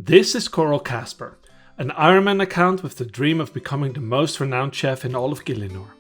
This is Coral Casper, an Ironman account with the dream of becoming the most renowned chef in all of Gielinor.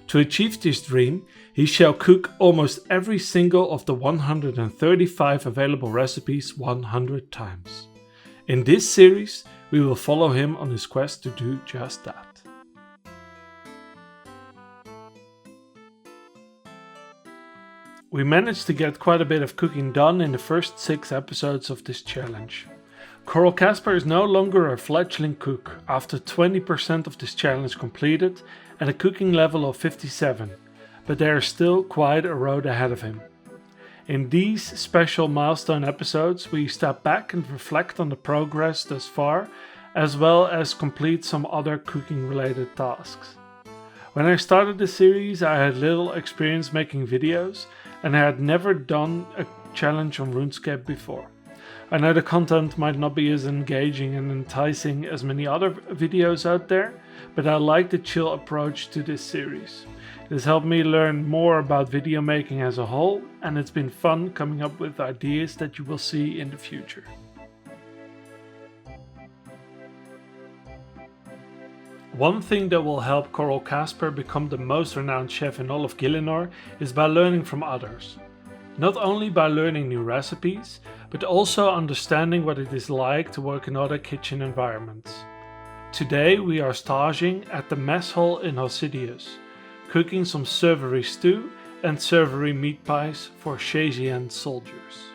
To achieve this dream, he shall cook almost every single of the 135 available recipes 100 times. In this series, we will follow him on his quest to do just that. We managed to get quite a bit of cooking done in the first 6 episodes of this challenge. Coral Casper is no longer a fledgling cook after 20% of this challenge completed and a cooking level of 57, but there is still quite a road ahead of him. In these special milestone episodes, we step back and reflect on the progress thus far, as well as complete some other cooking related tasks. When I started the series, I had little experience making videos and I had never done a challenge on Runescape before. I know the content might not be as engaging and enticing as many other videos out there, but I like the chill approach to this series. It has helped me learn more about video making as a whole, and it's been fun coming up with ideas that you will see in the future. One thing that will help Coral Casper become the most renowned chef in all of Gielinor is by learning from others. Not only by learning new recipes, but also understanding what it is like to work in other kitchen environments. Today we are staging at the mess hall in Hosidius, cooking some savory stew and savory meat pies for Chesian soldiers.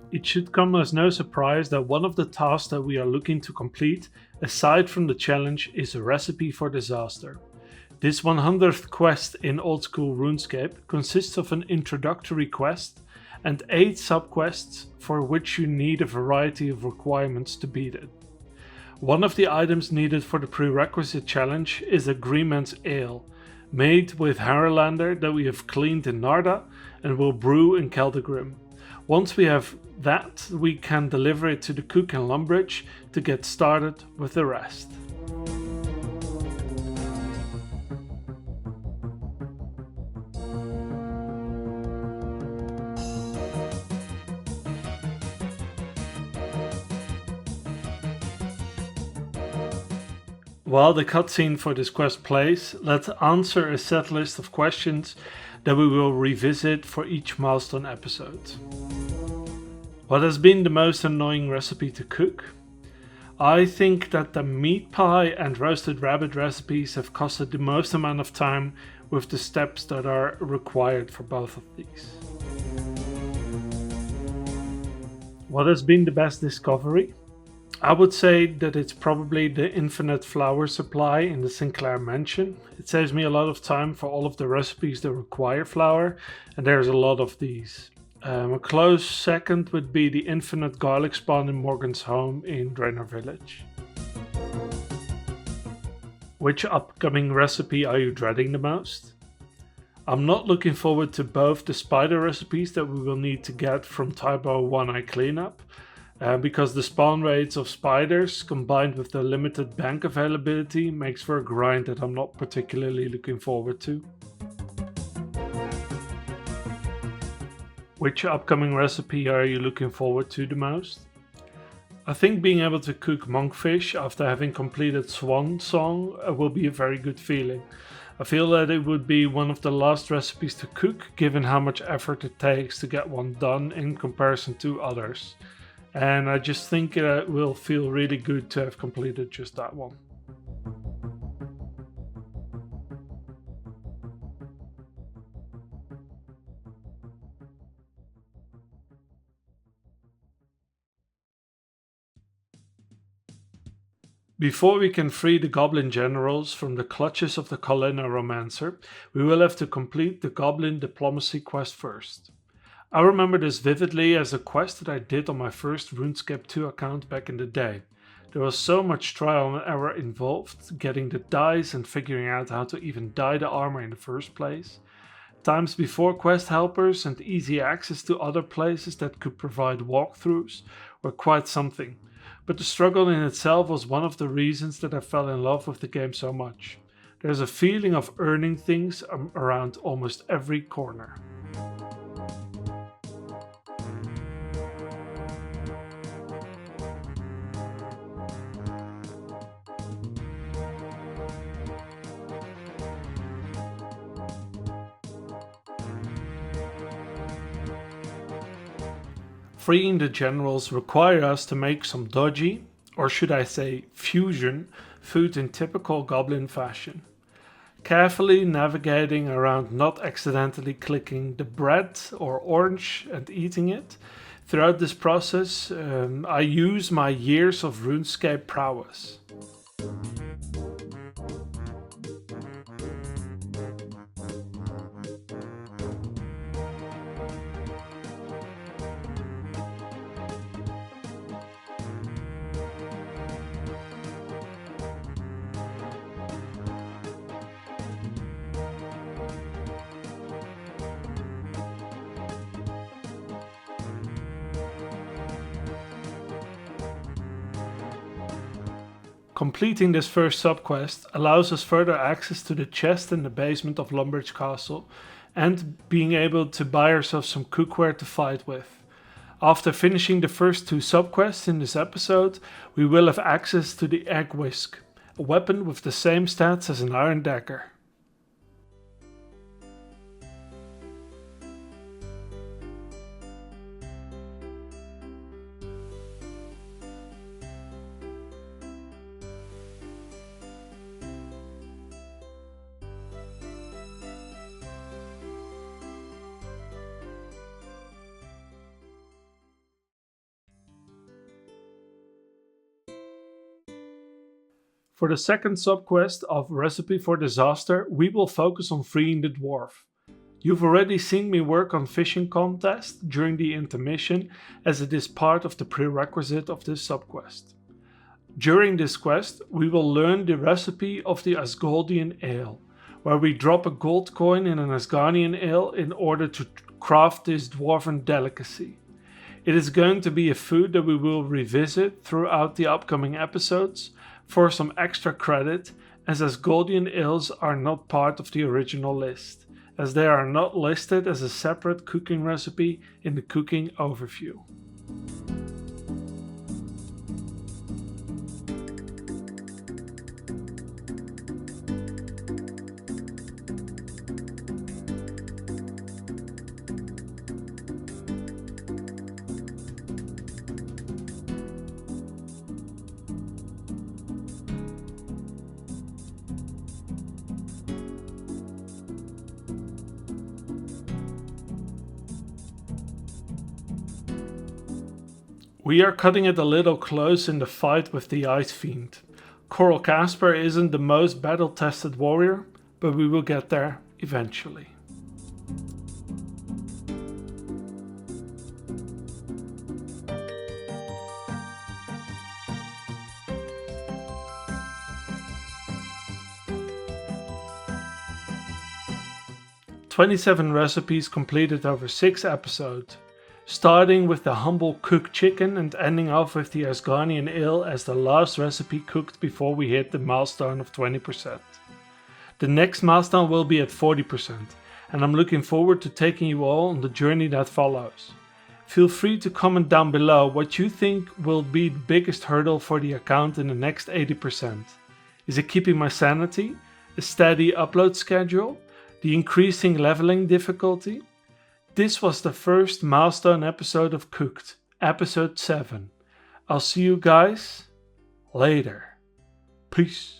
It should come as no surprise that one of the tasks that we are looking to complete, aside from the challenge, is a recipe for disaster. This 100th quest in old school Runescape consists of an introductory quest and 8 sub-quests for which you need a variety of requirements to beat it. One of the items needed for the prerequisite challenge is a Greenman's Ale, made with Harelander that we have cleaned in Narda and will brew in Keltegrim. Once we have that, we can deliver it to the cook in Lumbridge to get started with the rest. While the cutscene for this quest plays, let's answer a set list of questions that we will revisit for each milestone episode. What has been the most annoying recipe to cook? I think that the meat pie and roasted rabbit recipes have costed the most amount of time with the steps that are required for both of these. What has been the best discovery? I would say that it's probably the infinite flour supply in the Sinclair mansion. It saves me a lot of time for all of the recipes that require flour, and there's a lot of these. A close second would be the infinite garlic spawn in Morgan's home in Draenor Village. Which upcoming recipe are you dreading the most? I'm not looking forward to both the spider recipes that we will need to get from Tybo One-Eye Cleanup, because the spawn rates of spiders combined with the limited bank availability makes for a grind that I'm not particularly looking forward to. Which upcoming recipe are you looking forward to the most? I think being able to cook monkfish after having completed Swan Song will be a very good feeling. I feel that it would be one of the last recipes to cook, given how much effort it takes to get one done in comparison to others. And I just think it will feel really good to have completed just that one. Before we can free the goblin generals from the clutches of the Gielinor romancer, we will have to complete the goblin diplomacy quest first. I remember this vividly as a quest that I did on my first Runescape 2 account back in the day. There was so much trial and error involved, getting the dyes and figuring out how to even dye the armor in the first place. Times before quest helpers and easy access to other places that could provide walkthroughs were quite something. But the struggle in itself was one of the reasons that I fell in love with the game so much. There's a feeling of earning things around almost every corner. Freeing the generals require us to make some dodgy, or should I say fusion, food in typical goblin fashion. Carefully navigating around not accidentally clicking the bread or orange and eating it. Throughout this process, I use my years of RuneScape prowess. Completing this first subquest allows us further access to the chest in the basement of Lumbridge Castle and being able to buy ourselves some cookware to fight with. After finishing the first two subquests in this episode, we will have access to the Egg Whisk, a weapon with the same stats as an iron dagger. For the second subquest of Recipe for Disaster, we will focus on freeing the dwarf. You've already seen me work on fishing contest during the intermission, as it is part of the prerequisite of this subquest. During this quest, we will learn the recipe of the Asgardian Ale, where we drop a gold coin in an Asgardian Ale in order to craft this dwarven delicacy. It is going to be a food that we will revisit throughout the upcoming episodes for some extra credit, as Asgardian ales are not part of the original list, as they are not listed as a separate cooking recipe in the cooking overview. We are cutting it a little close in the fight with the Ice Fiend. Coral Casper isn't the most battle-tested warrior, but we will get there eventually. "27 recipes completed over 6 episodes. Starting with the humble cooked chicken and ending off with the Asgardian Ale as the last recipe cooked before we hit the milestone of 20%. The next milestone will be at 40%, and I'm looking forward to taking you all on the journey that follows. Feel free to comment down below what you think will be the biggest hurdle for the account in the next 80%. Is it keeping my sanity? A steady upload schedule? The increasing leveling difficulty? This was the first Milestone episode of Cooked, episode 7. I'll see you guys later. Peace.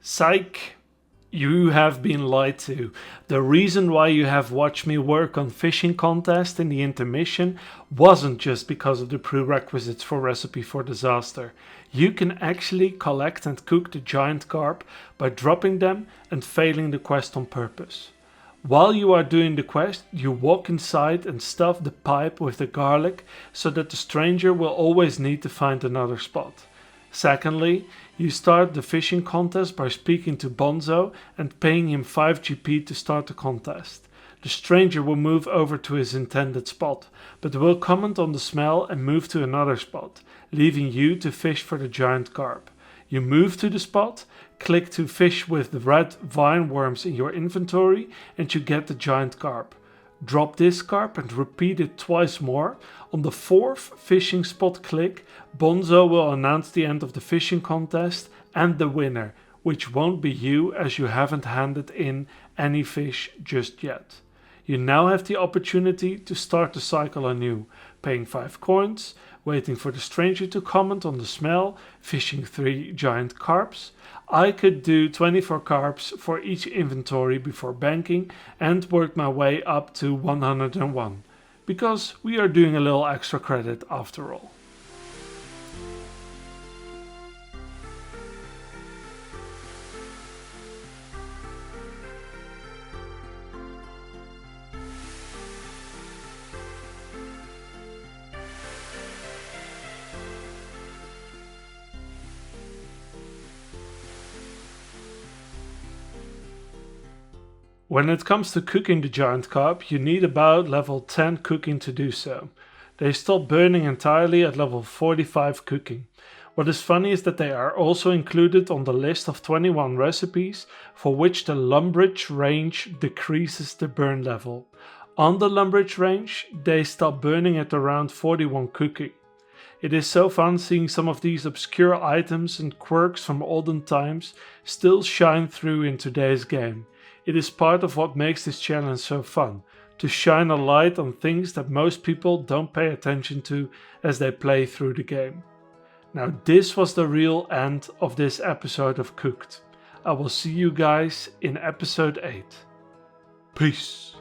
Psych! You have been lied to. The reason why you have watched me work on fishing contest in the intermission wasn't just because of the prerequisites for Recipe for Disaster. You can actually collect and cook the giant carp by dropping them and failing the quest on purpose. While you are doing the quest, you walk inside and stuff the pipe with the garlic so that the stranger will always need to find another spot. Secondly, you start the fishing contest by speaking to Bonzo and paying him 5 GP to start the contest. The stranger will move over to his intended spot, but will comment on the smell and move to another spot, leaving you to fish for the giant carp. You move to the spot, click to fish with the red vine worms in your inventory, and you get the giant carp. Drop this carp and repeat it twice more. On the 4th fishing spot click, Bonzo will announce the end of the fishing contest and the winner, which won't be you as you haven't handed in any fish just yet. You now have the opportunity to start the cycle anew, paying 5 coins, waiting for the stranger to comment on the smell, fishing 3 giant carps. I could do 24 carps for each inventory before banking and work my way up to 101, because we are doing a little extra credit after all. When it comes to cooking the giant carp, you need about level 10 cooking to do so. They stop burning entirely at level 45 cooking. What is funny is that they are also included on the list of 21 recipes for which the Lumbridge range decreases the burn level. On the Lumbridge range, they stop burning at around 41 cooking. It is so fun seeing some of these obscure items and quirks from olden times still shine through in today's game. It is part of what makes this challenge so fun, to shine a light on things that most people don't pay attention to as they play through the game. Now this was the real end of this episode of Cooked. I will see you guys in episode 8. Peace.